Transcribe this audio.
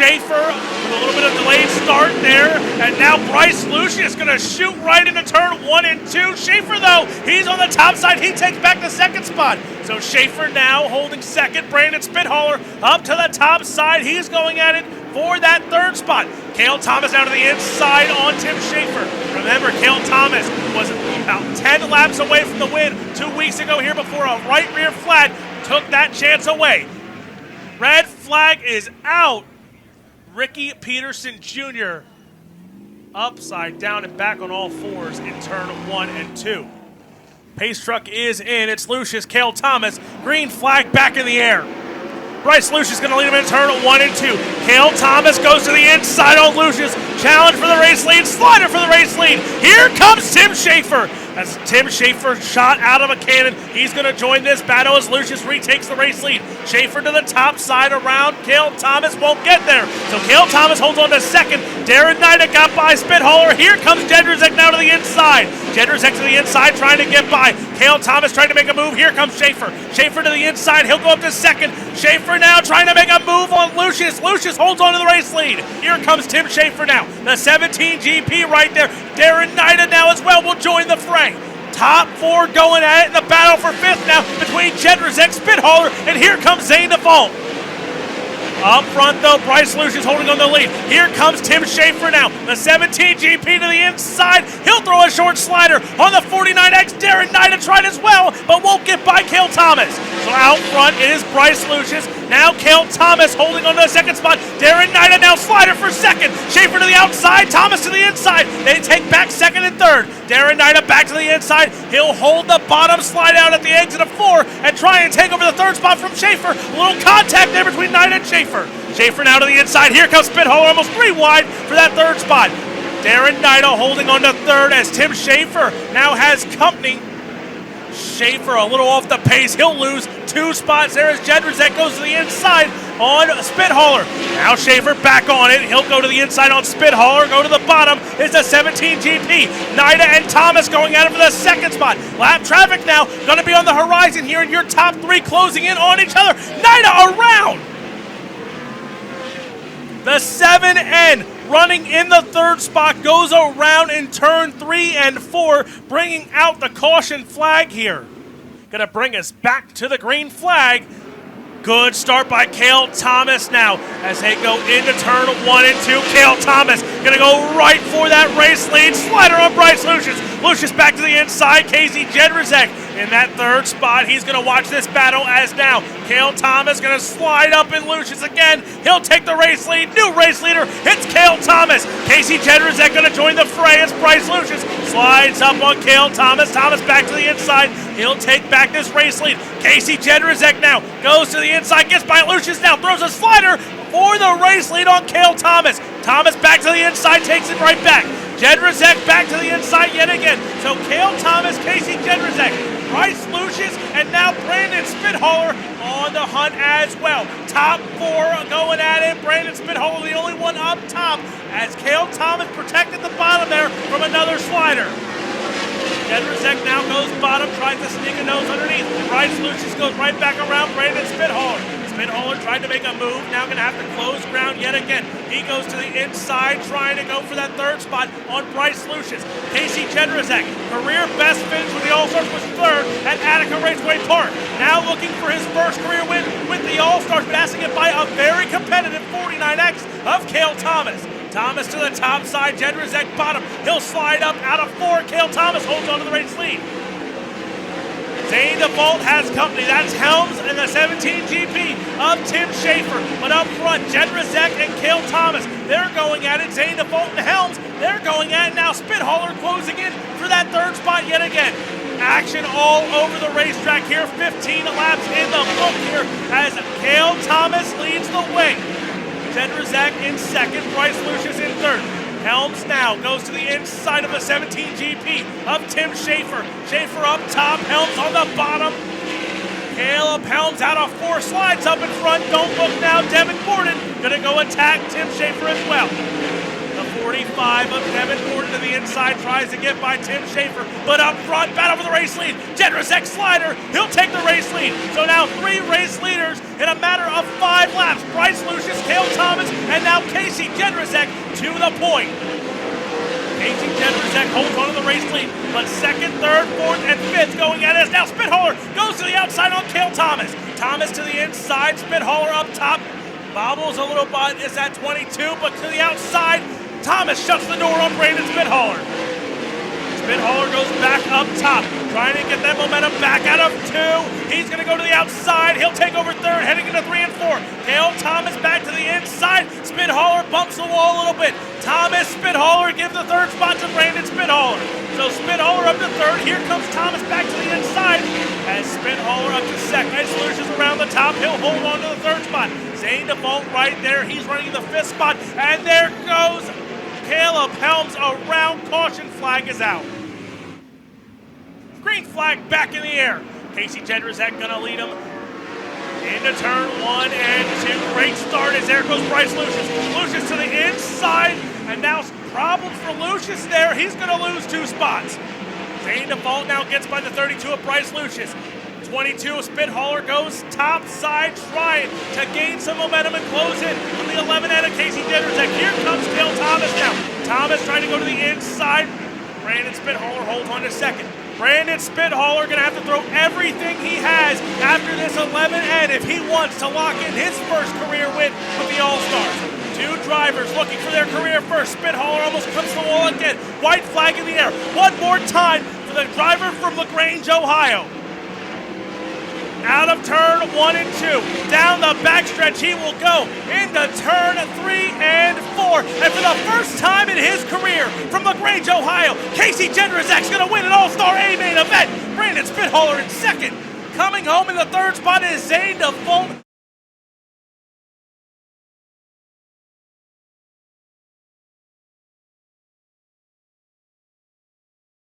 Schaefer with a little bit of delayed start there, and now Bryce Lucius going to shoot right into turn 1 and 2. Schaefer, though, he's on the top side. He takes back the second spot. So Schaefer now holding second. Brandon Spithaller up to the top side. He's going at it for that third spot. Kale Thomas down to the inside on Tim Schaefer. Remember, Kale Thomas was about 10 laps away from the win 2 weeks ago here before a right rear flag took that chance away. Red flag is out. Ricky Peterson Jr. upside down and back on all fours in turn 1 and 2. Pace truck is in. It's Lucius, Kale Thomas. Green flag back in the air. Bryce Lucius going to lead him in turn 1 and 2. Kale Thomas goes to the inside on Lucius. Challenge for the race lead. Slider for the race lead. Here comes Tim Schaefer. As Tim Schaefer shot out of a cannon, he's going to join this battle as Lucius retakes the race lead. Schaefer to the top side around. Kale Thomas won't get there. So Kale Thomas holds on to second. Naida got by Spithaller. Here comes Jedrzejek now to the inside. Jedrzejek to the inside trying to get by. Kale Thomas trying to make a move. Here comes Schaefer. Schaefer to the inside. He'll go up to second. Schaefer now trying to make a move on Lucius. Lucius holds on to the race lead. Here comes Tim Schaefer now. The 17 GP right there. Naida now as well will join the fray. Top four going at it in the battle for fifth now between Jedrzejek, Spithaller, and here comes Zane DeVault. Up front, though, Bryce Lucius holding on the lead. Here comes Tim Schaefer now. The 17 GP to the inside. He'll throw a short slider on the 49X. Naida tried as well, but won't get by Kale Thomas. So out front, it is Bryce Lucius. Now Kale Thomas holding on to the second spot. Naida now slider for second. Schaefer to the outside, Thomas to the inside. They take back second and third. Naida back to the inside. He'll hold the bottom slide out at the exit of 4 and try and take over the third spot from Schaefer. A little contact there between Naida and Schaefer. Schaefer now to the inside. Here comes Spithaller, almost 3 wide for that third spot. Naida holding on to third as Tim Schaefer now has company. Schaefer a little off the pace. He'll lose 2 spots there as Jedrzejek goes to the inside on Spithaller. Now Schaefer back on it. He'll go to the inside on Spithaller. Go to the bottom is the 17 GP. Naida and Thomas going at it for the second spot. Lap traffic now going to be on the horizon here, and your top 3 closing in on each other. Naida around. The 7N running in the third spot goes around in turn 3 and 4, bringing out the caution flag here. Going to bring us back to the green flag. Good start by Kale Thomas now as they go into turn 1 and 2. Kale Thomas going to go right for that race lead. Slider on Bryce Lucius. Lucius back to the inside. Casey Jedrzejek in that third spot. He's going to watch this battle as now Kale Thomas going to slide up in Lucius again. He'll take the race lead. New race leader. It's Kale Thomas. Casey Jedrzejek going to join the fray as Bryce Lucius slides up on Kale Thomas. Thomas back to the inside. He'll take back this race lead. Casey Jedrzejek now goes to the inside, gets by Lucius now, throws a slider for the race lead on Kale Thomas. Thomas back to the inside, takes it right back. Jedrzejek back to the inside yet again. So Kale Thomas, Casey Jedrzejek, Bryce Lucius, and now Brandon Spithaller on the hunt as well. Top 4 going at it. Brandon Spithaller the only one up top as Kale Thomas protected the bottom there from another slider. Jedrzejek now goes bottom, tries to sneak a nose underneath. Bryce Lucius goes right back around Brandon Spithaller. Spithaller tried to make a move, now going to have to close ground yet again. He goes to the inside, trying to go for that third spot on Bryce Lucius. Casey Jedrzejek, career best finish with the All-Stars, was third at Attica Raceway Park. Now looking for his first career win with the All-Stars, but has to get by a very competitive 49X of Kale Thomas. Thomas to the top side, Jedrzejek bottom. He'll slide up out of 4. Kale Thomas holds on to the race lead. Zane DeVault has company. That's Helms and the 17 GP of Tim Schaefer. But up front, Jedrzejek and Kale Thomas, they're going at it. Zane DeVault and Helms, they're going at it. Now Spithaller closing in for that third spot yet again. Action all over the racetrack here. 15 laps in the book here as Kale Thomas leads the way. Jedrzejek in second, Bryce Lucius in third. Helms now goes to the inside of the 17 GP of Tim Schaefer. Schaefer up top, Helms on the bottom. Caleb Helms out of 4, slides up in front. Don't look now, Devin Gordon gonna go attack Tim Schaefer as well. The 45 of Devin Gordon to the inside, tries to get by Tim Schaefer, but up front, battle for the race lead. Jedrzejek slider, he'll take the race lead. So now 3 race leaders in a matter of 5 laps. Bryce Lucius, Kale Thomas, and now Casey Jedrzejek to the point. Casey Jedrzejek holds on to the race lead, but 2nd, 3rd, 4th, and 5th going at it. Now Spithaller goes to the outside on Kale Thomas. Thomas to the inside, Spithaller up top. Bobbles a little bit, is at 22, but to the outside, Thomas shuts the door on Brandon Spithaller. Spithaller goes back up top, trying to get that momentum back out of 2. He's going to go to the outside. He'll take over 3rd, heading into 3 and 4. Kale Thomas back to the inside. Spithaller bumps the wall a little bit. Thomas, Spithaller gives the 3rd spot to Brandon Spithaller. So Spithaller up to 3rd. Here comes Thomas back to the inside. As Spithaller up to 2nd. As Lucius around the top, he'll hold on to the 3rd spot. Zane DeVault right there. He's running the 5th spot. And there goes Caleb Helms around. Caution flag is out. Green flag back in the air. Casey Jedrzejek gonna lead him into turn 1 and 2. Great start as there goes Bryce Lucius. Lucius to the inside, and now problems for Lucius there. He's gonna lose 2 spots. Zane DeVault now gets by the 32 of Bryce Lucius. 22 of Spithaller goes top side, trying to gain some momentum and close in from the 11 end of Casey Jedrzejek. Here comes Kale Thomas now. Thomas trying to go to the inside. Brandon Spithaller holds on to 2nd. Brandon Spithaller going to have to throw everything he has after this 11N if he wants to lock in his first career win with the All-Stars. 2 drivers looking for their career first. Spithaller almost comes to the wall again. White flag in the air. One more time for the driver from LaGrange, Ohio. Out of turn 1 and 2. Down the backstretch he will go into turn 3 and 4. And for the first time in his career from LaGrange, Ohio, Casey Jedrzejek's going to win an All-Star A main event. Brandon Spithaller in 2nd. Coming home in the 3rd spot is Zane DeVault.